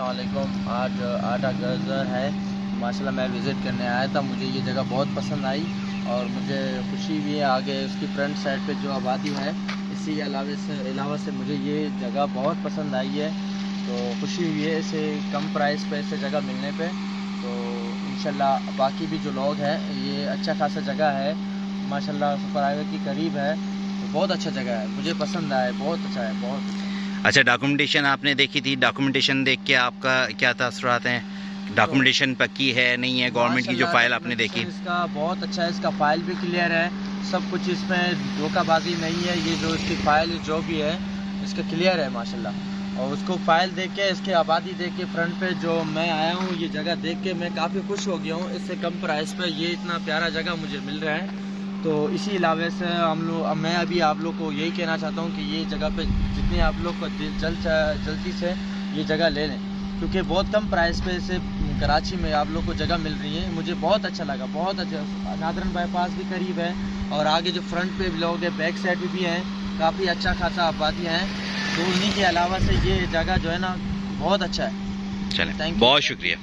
अस्सलाम वालेकुम। आज 8 अगस्त है माशाल्लाह, मैं विज़िट करने आया था। मुझे ये जगह बहुत पसंद आई और मुझे खुशी भी है आगे उसकी फ्रंट साइड पे जो आबादी है, इसी के अलावा से मुझे ये जगह बहुत पसंद आई है। तो खुशी हुई है इसे कम प्राइस पे इसे जगह मिलने पे। तो इंशाल्लाह बाकी भी जो लोग हैं, ये अच्छा खासा जगह है माशाल्लाह, सुपर हाईवे के करीब है। तो बहुत अच्छा जगह है, मुझे पसंद आया, बहुत अच्छा है, बहुत अच्छा। अच्छा, डॉक्यूमेंटेशन आपने देखी थी, डॉक्यूमेंटेशन देख के आपका क्या तासुरात हैं? डॉक्यूमेंटेशन पक्की है नहीं है? गवर्नमेंट की जो फाइल आपने देखी? इसका बहुत अच्छा है, इसका फाइल भी क्लियर है, सब कुछ इसमें धोखाबाजी नहीं है। ये जो इसकी फाइल जो भी है इसका क्लियर है माशाल्लाह। और उसको फाइल देख के, इसके आबादी देख के, फ्रंट पे जो मैं आया हूँ, ये जगह देख के मैं काफ़ी खुश हो गया हूँ। इससे कम प्राइस पे ये इतना प्यारा जगह मुझे मिल रहा है। तो इसी अलावे से मैं अभी आप लोग को यही कहना चाहता हूँ कि ये जगह पे जितनी आप लोग को जल्दी से ये जगह ले लें, क्योंकि बहुत कम प्राइस पे से कराची में आप लोग को जगह मिल रही है। मुझे बहुत अच्छा लगा, बहुत अच्छा। नादरन बाईपास भी करीब है और आगे जो फ्रंट पे लोग हैं, बैक साइड भी हैं, काफ़ी अच्छा खासा आबादियाँ हैं। तो उन्हीं के अलावा से ये जगह जो है ना, बहुत अच्छा है। चलें, थैंक यू। बहुत शुक्रिया।